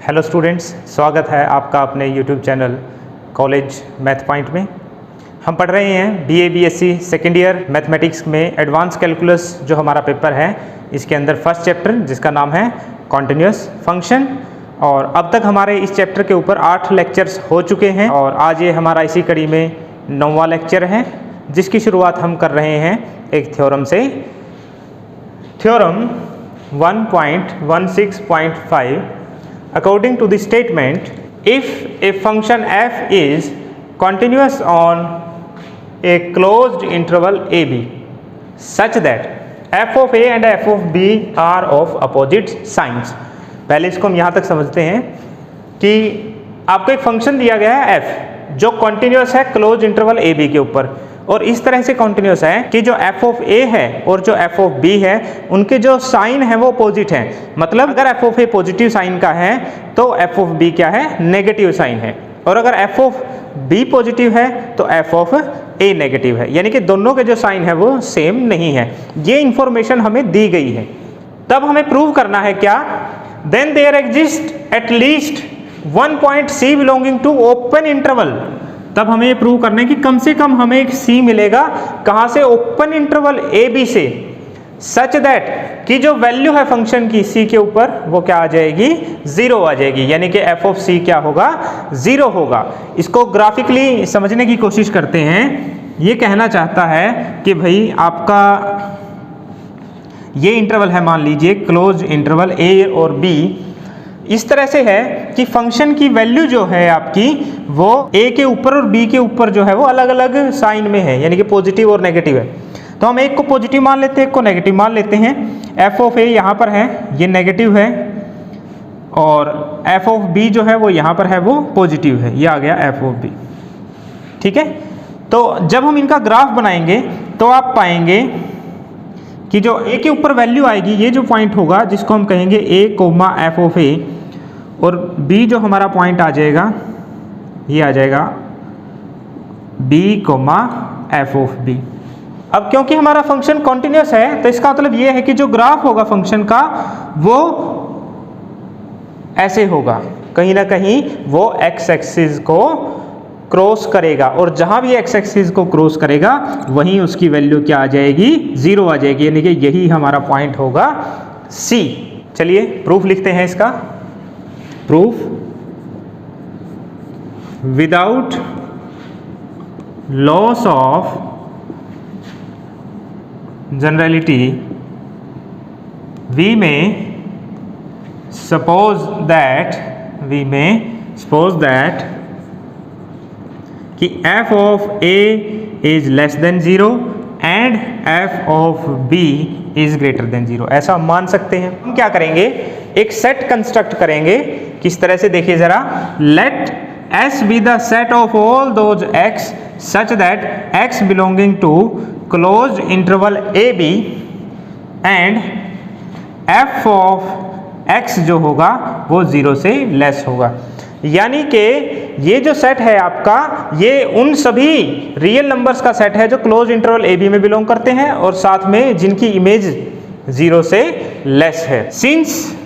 Hello students, स्वागत है आपका अपने YouTube channel college math point में। हम पढ़ रहे हैं BA BSc second year mathematics में एडवांस कैलकुलस जो हमारा पेपर है, इसके अंदर फर्स्ट चैप्टर जिसका नाम है कॉन्टिन्यूअस फंक्शन। और अब तक हमारे इस चैप्टर के ऊपर 8 लेक्चर्स हो चुके हैं और आज ये हमारा इसी कड़ी में 9वां लेक्चर है, जिसकी शुरुआत हम कर रहे हैं एक थ्योरम से। Theorem 1.16.5 according to the statement, if a function f is continuous on a closed interval ab such that f of a and f of b are of opposite signs। पहले इसको हम यहाँ तक समझते हैं कि आपको एक फंक्शन दिया गया है f जो कॉन्टिन्यूस है क्लोज इंटरवल ए बी के ऊपर, और इस तरह से कॉन्टिन्यूस है कि जो f ऑफ a है और जो f ऑफ b है उनके जो साइन है वो अपोजिट हैं। मतलब अगर f of a positive sign का है तो f ऑफ b क्या है, नेगेटिव साइन है, और अगर f ऑफ b पॉजिटिव है तो f ऑफ a नेगेटिव है, यानी कि दोनों के जो साइन है वो सेम नहीं है। ये इंफॉर्मेशन हमें दी गई है। तब हमें प्रूव करना है क्या, then there exist at least one point c belonging to open interval. तब हमें ये प्रूव करना है कि कम से कम हमें एक c मिलेगा, कहाँ से, ओपन इंटरवल ए बी से, सच दैट कि जो वैल्यू है फंक्शन की c के ऊपर वो क्या आ जाएगी, 0 आ जाएगी, यानी कि f ऑफ c क्या होगा, 0 होगा। इसको ग्राफिकली समझने की कोशिश करते हैं। ये कहना चाहता है कि भाई आपका ये इंटरवल है, मान लीजिए क्लोज इंटरवल a और b, इस तरह से है कि फंक्शन की वैल्यू जो है आपकी वो a के ऊपर और b के ऊपर जो है वो अलग अलग साइन में है, यानी कि पॉजिटिव और नेगेटिव है। तो हम एक को पॉजिटिव मान लेते हैं, एक को नेगेटिव मान लेते हैं। f ऑफ a यहाँ पर है, ये नेगेटिव है, और f ऑफ b जो है वो यहाँ पर है, वो पॉजिटिव है, ये आ गया f ऑफ b। ठीक है, तो जब हम इनका ग्राफ बनाएंगे तो आप पाएंगे कि जो a के ऊपर वैल्यू आएगी, ये जो पॉइंट होगा जिसको हम कहेंगे a comma f of a, और b जो हमारा पॉइंट आ जाएगा ये आ जाएगा b comma f of b। अब क्योंकि हमारा फंक्शन कॉन्टिन्यूस है तो इसका मतलब ये है कि जो ग्राफ होगा फंक्शन का वो ऐसे होगा, कहीं ना कहीं वो x एक्सिस को क्रॉस करेगा, और जहां भी x एक्सिस को क्रॉस करेगा वहीं उसकी वैल्यू क्या आ जाएगी, 0 आ जाएगी, यानी कि यही हमारा पॉइंट होगा C। चलिए प्रूफ लिखते हैं इसका। Proof, without loss of generality we में सपोज दैट कि f of a is less than 0 and f of b is greater than 0, ऐसा हम मान सकते हैं। हम क्या करेंगे, एक सेट कंस्ट्रक्ट करेंगे। किस तरह से, देखिए जरा, let S be the set of all those x such that x belonging to close interval a b and f of x जो होगा वो 0 से लेस होगा। यानी कि ये जो सेट है आपका, ये उन सभी रियल नंबर्स का सेट है जो क्लोज इंटरवल ए बी में बिलोंग करते हैं और साथ में जिनकी इमेज 0 से लेस है। Since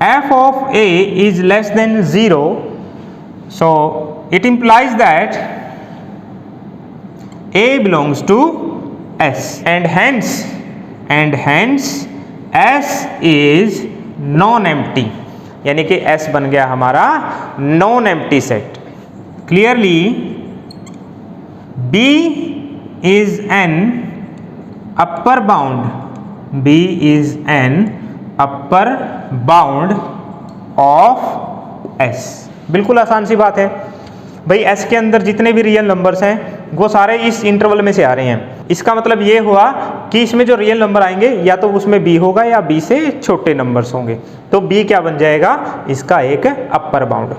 f of a is less than 0, so it implies that a belongs to s and hence s is non empty, यानी कि S बन गया हमारा non empty set. Clearly B is an upper bound of S। बिल्कुल आसान सी बात है भाई, S के अंदर जितने भी रियल नंबर्स हैं वो सारे इस इंटरवल में से आ रहे हैं। इसका मतलब ये हुआ कि इसमें जो रियल नंबर आएंगे या तो उसमें b होगा या b से छोटे नंबर्स होंगे, तो b क्या बन जाएगा, इसका एक अपर बाउंड।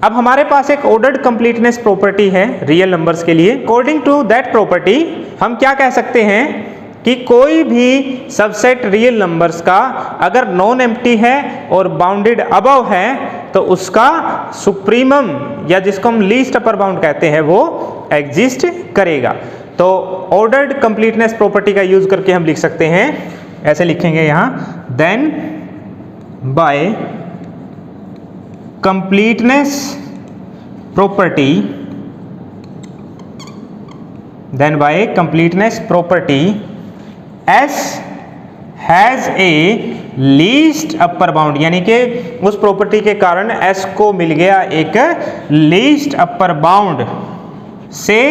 अब हमारे पास एक ऑर्डर्ड कंप्लीटनेस प्रॉपर्टी है रियल नंबर्स के लिए। अकॉर्डिंग टू दैट प्रॉपर्टी हम क्या कह सकते हैं कि कोई भी सबसेट रियल नंबर्स का अगर नॉन एम्प्टी है और बाउंडेड अबव है तो उसका सुप्रीमम, या जिसको हम लीस्ट अपर बाउंड कहते हैं, वो एग्जिस्ट करेगा। तो ऑर्डर्ड कंप्लीटनेस प्रॉपर्टी का यूज करके हम लिख सकते हैं, ऐसे लिखेंगे यहाँ, then by completeness property, then by completeness property S has a least upper bound, यानी कि उस प्रॉपर्टी के कारण S को मिल गया एक लीस्ट अपर बाउंड से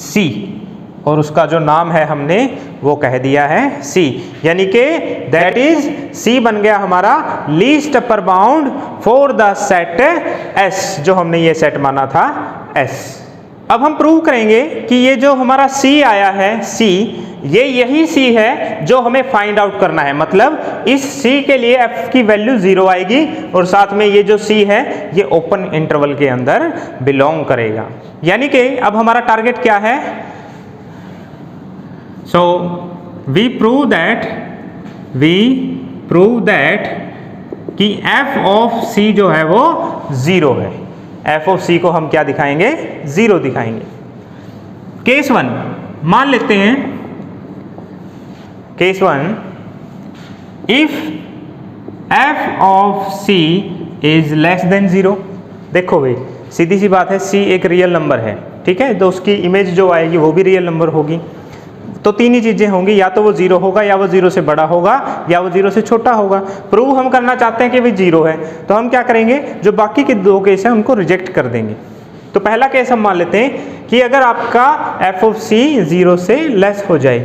C, और उसका जो नाम है हमने वो कह दिया है C, यानी कि दैट इज C बन गया हमारा least upper bound for the set S, जो हमने ये सेट माना था S। अब हम प्रूव करेंगे कि ये जो हमारा C आया है C, ये यही C है जो हमें फाइंड आउट करना है। मतलब इस C के लिए f की वैल्यू 0 आएगी और साथ में ये जो C है ये ओपन इंटरवल के अंदर बिलोंग करेगा। यानी कि अब हमारा टारगेट क्या है? सो वी प्रूव दैट कि f ऑफ C जो है वो 0 है। f ऑफ C को हम क्या दिखाएंगे? 0 दिखाएंगे। केस 1 मान लेते हैं, case 1, if f of C is less than 0। देखो भाई सीधी सी बात है, C एक रियल नंबर है, ठीक है, तो उसकी इमेज जो आएगी वो भी रियल नंबर होगी। तो तीन ही चीजें होंगी, या तो वो 0 होगा, या वो 0 से बड़ा होगा, या वो 0 से छोटा होगा। प्रूव हम करना चाहते हैं कि भाई 0 है, तो हम क्या करेंगे, जो बाकी के दो केस हैं उनको रिजेक्ट कर देंगे। तो पहला केस हम मान लेते हैं कि अगर आपका f ऑफ C 0 से लेस हो जाए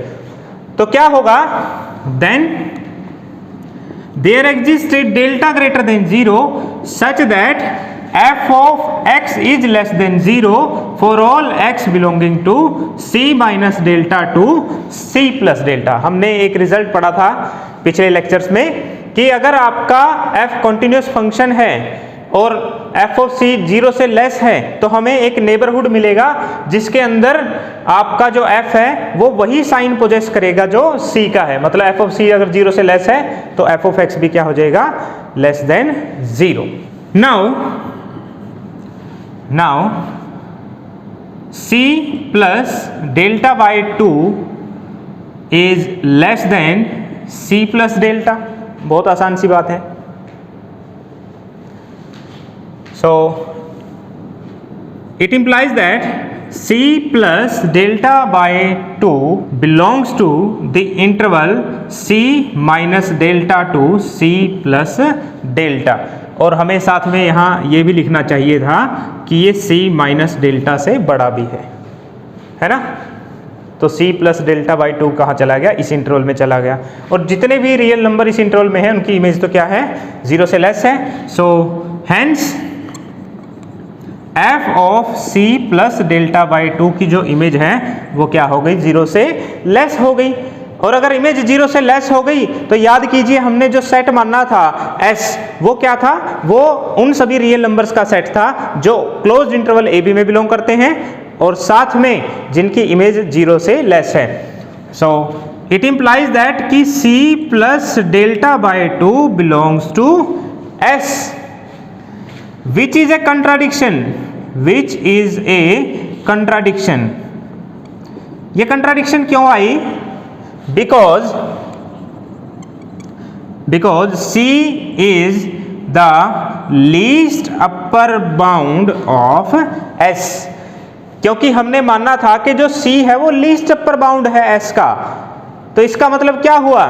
तो क्या होगा? Then there exist delta greater than 0 such that f of x is less than 0 for all x belonging to C minus delta to C plus delta. हमने एक रिजल्ट पढ़ा था पिछले लेक्चर्स में कि अगर आपका f कॉन्टिन्यूस फंक्शन है और f ऑफ C 0 से लेस है तो हमें एक नेबरहुड मिलेगा जिसके अंदर आपका जो f है वो वही साइन पोजेस करेगा जो C का है। मतलब f ऑफ C अगर 0 से लेस है तो f ऑफ x भी क्या हो जाएगा? Less than 0। Now C plus delta by 2 is less then C plus delta. बहुत आसान सी बात है। So it implies that C plus delta by 2 belongs to the interval C minus delta to C plus delta। और हमें साथ में यहाँ ये भी लिखना चाहिए था कि ये C माइनस डेल्टा से बड़ा भी है ना। तो C प्लस डेल्टा बाई 2 कहाँ चला गया? इस इंटरवल में चला गया। और जितने भी रियल नंबर इस इंटरवल में है उनकी इमेज तो क्या है? 0 से लेस है। So hence f of C plus delta by 2 की जो इमेज है वो क्या हो गई? 0 से लेस हो गई। और अगर इमेज 0 से लेस हो गई तो याद कीजिए हमने जो सेट माना था S, वो क्या था? वो उन सभी रियल नंबर्स का सेट था जो क्लोज्ड इंटरवल AB में बिलोंग करते हैं और साथ में जिनकी इमेज 0 से लेस है। सो इट इम्प्लाइज दैट कि C plus delta by 2 belongs to S, which is a contradiction, which is a contradiction। ये contradiction क्यों आई? because C is the least upper bound of S। क्योंकि हमने माना था कि जो C है वो लीस्ट अपर बाउंड है S का। तो इसका मतलब क्या हुआ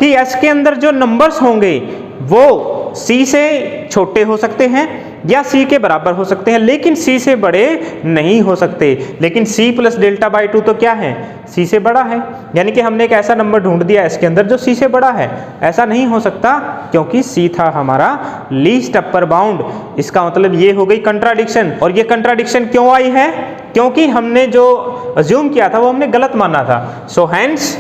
कि S के अंदर जो नंबर्स होंगे वो C से छोटे हो सकते हैं या C के बराबर हो सकते हैं, लेकिन C से बड़े नहीं हो सकते। लेकिन C प्लस डेल्टा बाई 2 तो क्या है? C से बड़ा है। यानी कि हमने एक ऐसा नंबर ढूंढ दिया S के अंदर जो C से बड़ा है। ऐसा नहीं हो सकता क्योंकि C था हमारा लीस्ट अपर बाउंड। इसका मतलब ये हो गई कंट्राडिक्शन। और ये कंट्राडिक्शन क्यों आई है? क्योंकि हमने जो अज्यूम किया था वो हमने गलत माना था। सो हैंस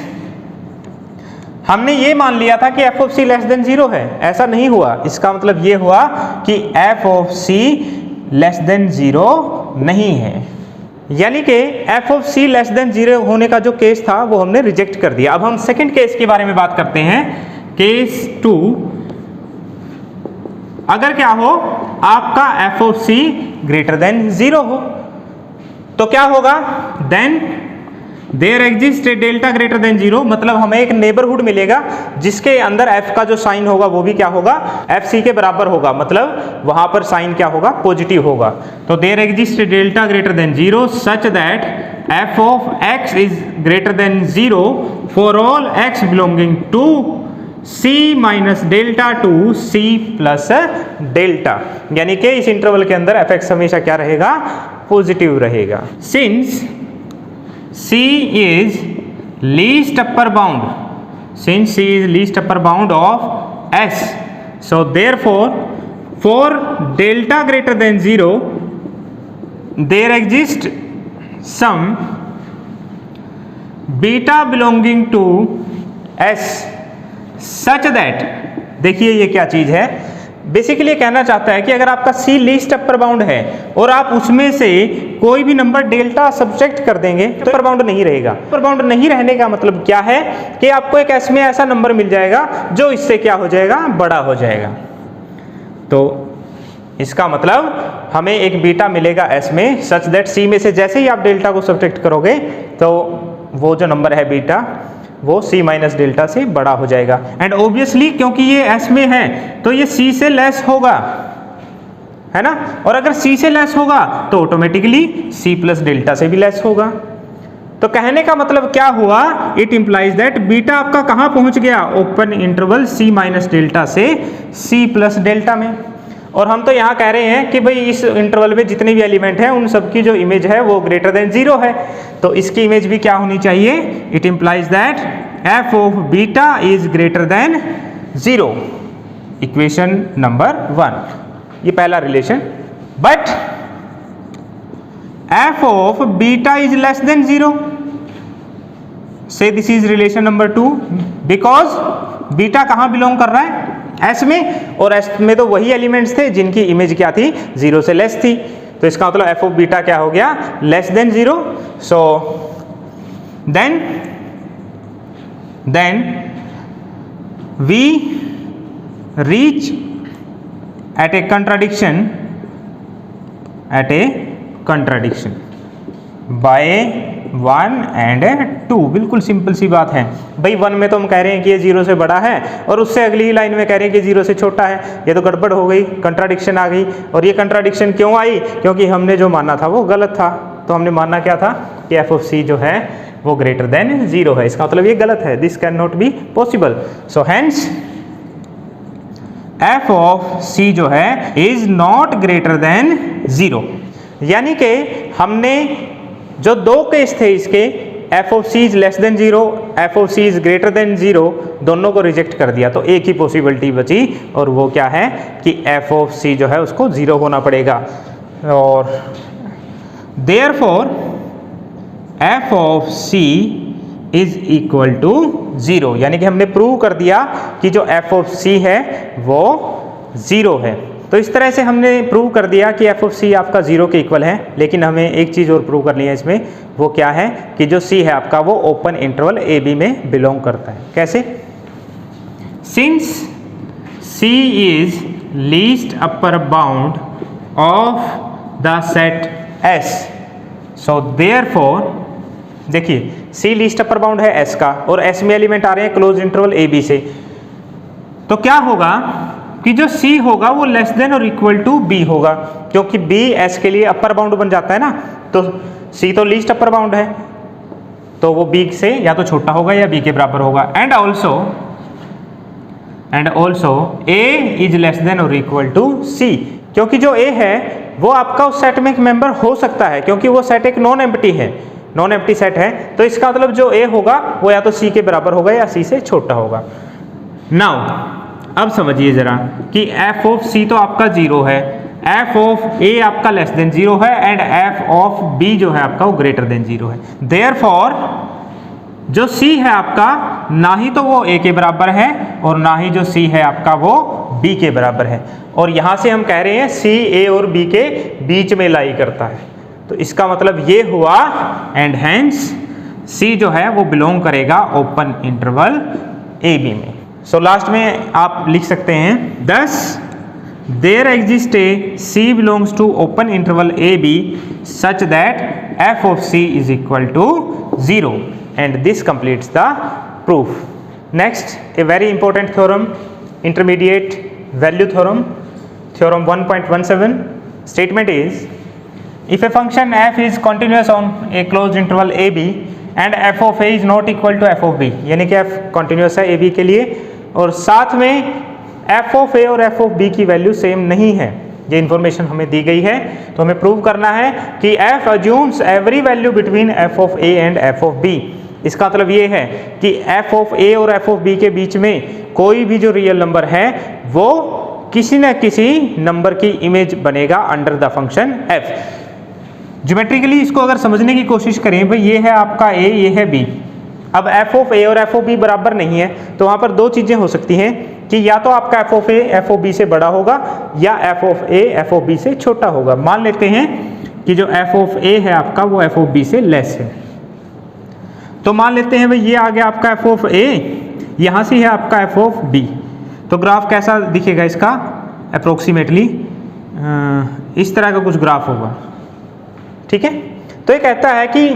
हमने ये मान लिया था कि f of C less than 0 है। ऐसा नहीं हुआ। इसका मतलब ये हुआ कि f of C less than 0 नहीं है। यानी कि f of C less than 0 होने का जो केस था वो हमने रिजेक्ट कर दिया। अब हम सेकंड केस के बारे में बात करते हैं। केस 2, अगर क्या हो, आपका f of C greater than 0 हो तो क्या होगा? Then there exist a delta greater than 0, मतलब हमें एक नेबरहुड मिलेगा जिसके अंदर f का जो साइन होगा वो भी क्या होगा, fc के बराबर होगा, मतलब वहां पर साइन क्या होगा, पॉजिटिव होगा। तो there exist a delta greater than 0 such that f of x is greater than 0 for all x belonging to c minus delta to c plus delta, यानी कि इस इंटरवल के अंदर fx हमेशा क्या रहेगा, पॉजिटिव रहेगा। Since c is least upper bound, since c is least upper bound of s, so therefore for delta greater than 0 there exists some beta belonging to s such that, देखिए ये क्या चीज है, basically कहना चाहता है कि अगर आपका C लीस्ट अपर बाउंड है और आप उसमें से कोई भी नंबर डेल्टा सब्ट्रैक्ट कर देंगे तो अपर बाउंड नहीं रहेगा। अपर बाउंड नहीं रहने का मतलब क्या है कि आपको एक S में ऐसा नंबर मिल जाएगा जो इससे क्या हो जाएगा, बड़ा हो जाएगा। तो इसका मतलब हमें एक बीटा मिलेगा S में सच दैट C में से जैसे ही आप डेल्टा को सब्ट्रैक्ट करोगे तो वो जो नंबर है बीटा वो C माइनस डेल्टा से बड़ा हो जाएगा। एंड ऑब्वियसली क्योंकि ये S में है तो ये C से लेस होगा, है ना, और अगर C से लेस होगा तो ऑटोमेटिकली C प्लस डेल्टा से भी लेस होगा। तो कहने का मतलब क्या हुआ, इट इंप्लाइज दैट बीटा आपका कहाँ पहुंच गया, open interval C minus delta से C प्लस डेल्टा में। और हम तो यहाँ कह रहे हैं कि भाई इस इंटरवल में जितने भी एलिमेंट हैं उन सब की जो इमेज है वो ग्रेटर देन 0 है, तो इसकी इमेज भी क्या होनी चाहिए, it implies that f of beta is greater than 0, equation number 1, ये पहला relation. But f of beta is less than 0, से this is relation number 2, because beta कहाँ बिलोंग कर रहा है, S में, और S में तो वही एलिमेंट्स थे जिनकी इमेज क्या थी, 0 से लेस थी। तो इसका मतलब f ऑफ बीटा क्या हो गया, less than 0। So then we reach at a contradiction by 1 and 2, बिल्कुल सिंपल सी बात है भाई। 1 में तो हम कह रहे हैं कि ये 0 से बड़ा है और उससे अगली लाइन में कह रहे हैं कि 0 से छोटा है, ये तो गड़बड़ हो गई, कंट्राडिक्शन आ गई। और ये कंट्राडिक्शन क्यों आई, क्योंकि हमने जो माना था वो गलत था। तो हमने माना क्या था कि f ऑफ c जो है वो ग्रेटर देन 0 है, इसका मतलब ये गलत है, this can not be possible. So hence f of c जो है इज नॉट ग्रेटर देन 0, यानी कि हमने जो दो केस थे इसके, f of c is less than 0, f of c is greater than 0, दोनों को रिजेक्ट कर दिया। तो एक ही पॉसिबिलिटी बची और वो क्या है कि f ऑफ c जो है उसको 0 होना पड़ेगा। और therefore f of c is equal to 0, यानी कि हमने प्रूव कर दिया कि जो f ऑफ c है वो 0 है। तो इस तरह से हमने प्रूव कर दिया कि f ऑफ c आपका 0 के इक्वल है। लेकिन हमें एक चीज़ और प्रूव करनी है इसमें, वो क्या है कि जो c है आपका वो ओपन इंटरवल ए बी में बिलोंग करता है। कैसे, since c is least upper bound of the set S, so therefore, देखिए c लीस्ट अपर बाउंड है S का और S में एलिमेंट आ रहे हैं क्लोज इंटरवल ए बी से, तो क्या होगा कि जो C होगा वो लेस देन और इक्वल टू B होगा, क्योंकि B S के लिए अपर बाउंड बन जाता है ना। तो C तो लीस्ट अपर बाउंड है तो वो B से या तो छोटा होगा या B के बराबर होगा। And also A is less then और इक्वल टू C, क्योंकि जो A है वो आपका उस सेट में एक मेंबर हो सकता है, क्योंकि वो सेट एक नॉन एम्प्टी है, नॉन एम्प्टी सेट है। तो इसका मतलब जो A होगा वो या तो C के बराबर होगा या C से छोटा होगा। नाउ अब समझिए जरा कि f ऑफ c तो आपका 0 है, f ऑफ a आपका लेस देन 0 है एंड f ऑफ b जो है आपका वो ग्रेटर देन 0 है। देयरफॉर जो c है आपका ना ही तो वो a के बराबर है और ना ही जो c है आपका वो b के बराबर है। और यहाँ से हम कह रहे हैं c a और b के बीच में लाई करता है, तो इसका मतलब ये हुआ एंड हेंस c जो है वो बिलोंग करेगा ओपन इंटरवल ए बी में। सो लास्ट में आप लिख सकते हैं thus there exists a c belongs to open interval a b such that f of c is equal to 0 and this completes the proof. Next, a very important theorem, intermediate value theorem, theorem 1.17. Statement is, if a function f is continuous on a closed interval a b and f of a is not equal to f of b, यानी कि f continuous है a b के लिए और साथ में f of a और f of b की वैल्यू सेम नहीं है, ये इंफॉर्मेशन हमें दी गई है, तो हमें प्रूव करना है कि f assumes every value between f of a and f of b. इसका मतलब ये है कि f of a और f of b के बीच में कोई भी जो रियल नंबर है वो किसी न किसी नंबर की इमेज बनेगा under the function f. Geometrically इसको अगर समझने की कोशिश करें, भाई ये है आपका a, ये है b. अब f of a और f of b बराबर नहीं है, तो वहाँ पर दो चीज़ें हो सकती हैं कि या तो आपका f of a f of b से बड़ा होगा या f of a f of b से छोटा होगा. मान लेते हैं कि जो f of a है आपका वो f of b से लेस है, तो मान लेते हैं भाई ये आ गया आपका f of a, यहाँ से है आपका f of b. तो ग्राफ कैसा दिखेगा इसका? अप्रोक्सीमेटली इस तरह का कुछ ग्राफ होगा, ठीक है. तो ये कहता है कि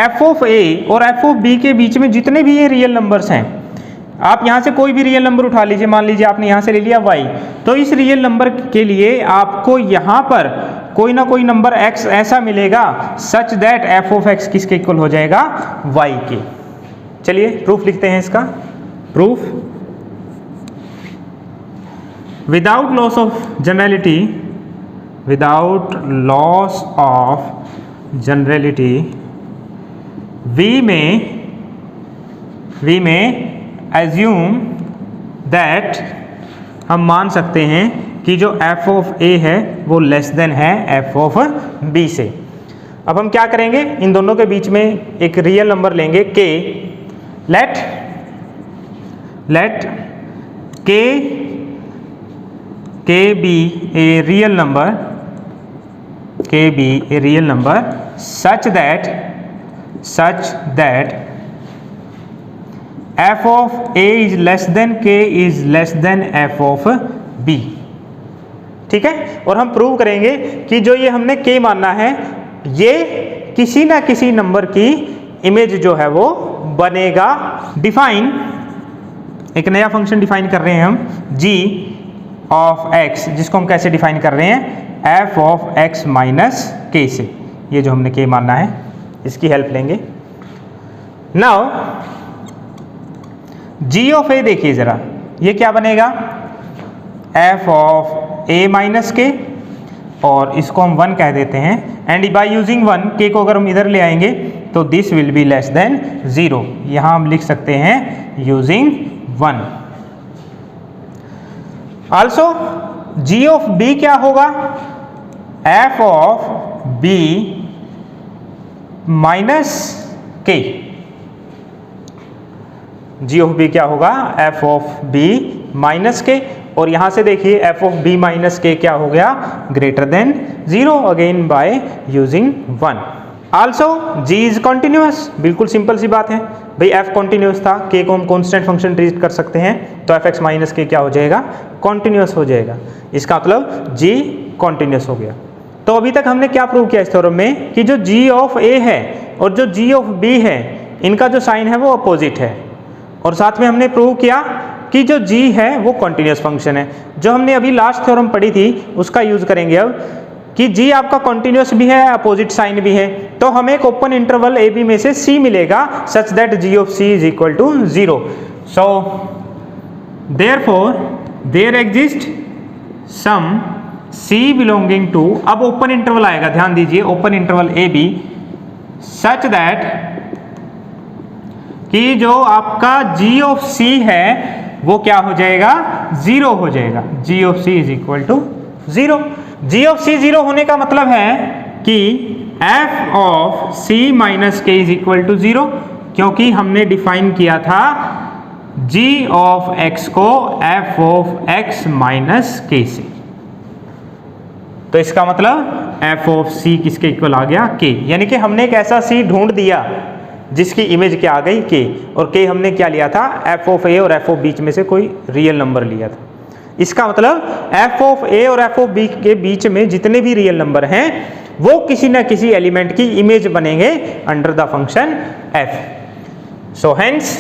f of a और f of b के बीच में जितने भी ये रियल नंबर्स हैं, आप यहाँ से कोई भी रियल नंबर उठा लीजिए, मान लीजिए आपने यहाँ से ले लिया y, तो इस रियल नंबर के लिए आपको यहाँ पर कोई ना कोई नंबर x ऐसा मिलेगा such that f of x किसके इक्वल हो जाएगा? y के. चलिए प्रूफ लिखते हैं इसका. Proof, without loss of generality, without loss of generality we may assume that, हम मान सकते हैं कि जो f of a है वो लेस देन है f of b से. अब हम क्या करेंगे, इन दोनों के बीच में एक रियल नंबर लेंगे k. let k be a real number such that f of a is less than k is less than f of b. ठीक है. और हम प्रूव करेंगे कि जो ये हमने k मानना है ये किसी ना किसी नंबर की इमेज जो है वो बनेगा. डिफाइन, एक नया फंक्शन डिफाइन कर रहे हैं हम g ऑफ x, जिसको हम कैसे डिफाइन कर रहे हैं? f of x minus k से. ये जो हमने k मानना है इसकी हेल्प लेंगे. नाउ g ऑफ a देखिए जरा, ये क्या बनेगा? f of a minus k, और इसको हम 1 कह देते हैं. एंड बाय यूजिंग 1, k को अगर हम इधर ले आएंगे तो this will be less than 0. यहाँ हम लिख सकते हैं using 1. Also g of b क्या होगा? f of b minus k. g of b क्या होगा? f of b minus k. और यहां से देखिए f of b minus k क्या हो गया? Greater than 0, again by using 1. Also g is continuous. बिल्कुल सिंपल सी बात है भाई, f कॉन्टिन्यूअस था, k को हम कॉन्स्टेंट फंक्शन ट्रीट कर सकते हैं, तो fx माइनस k क्या हो जाएगा? कॉन्टिन्यूअस हो जाएगा. इसका मतलब g कॉन्टिन्यूअस हो गया. तो अभी तक हमने क्या प्रूव किया इस थ्योरम में कि जो g ऑफ a है और जो g ऑफ b है इनका जो साइन है वो अपोजिट है. और साथ में हमने प्रूव किया कि जो g है वो कॉन्टिन्यूअस फंक्शन है. जो हमने अभी लास्ट थ्योरम पढ़ी थी उसका यूज करेंगे अब कि g आपका कॉन्टिन्यूअस भी है, अपोजिट साइन भी है, तो हमें एक ओपन इंटरवल a b में से c मिलेगा such that g of c is equal to 0. So therefore there exist some c belonging to, अब ओपन इंटरवल आएगा, ध्यान दीजिए, open interval a b such that कि जो आपका g ऑफ c है वो क्या हो जाएगा? 0 हो जाएगा. g of c is equal to 0. g of c 0 होने का मतलब है कि f of c minus k is equal to 0, क्योंकि हमने डिफाइन किया था g ऑफ x को f of x minus k से. तो इसका मतलब f ऑफ c किसके इक्वल आ गया? k. यानी कि हमने एक ऐसा c ढूंढ दिया जिसकी इमेज क्या आ गई? k. और k हमने क्या लिया था? f ऑफ a और f ऑफ बीच में से कोई रियल नंबर लिया था. इसका मतलब f ऑफ a और f ऑफ b के बीच में जितने भी रियल नंबर हैं वो किसी ना किसी एलिमेंट की इमेज बनेंगे under the function f. So hence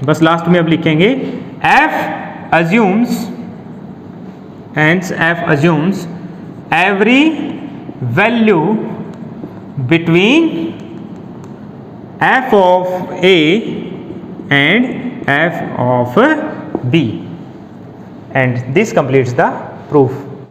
बस लास्ट में अब लिखेंगे f assumes every value between f of a and f of b, and this completes the proof.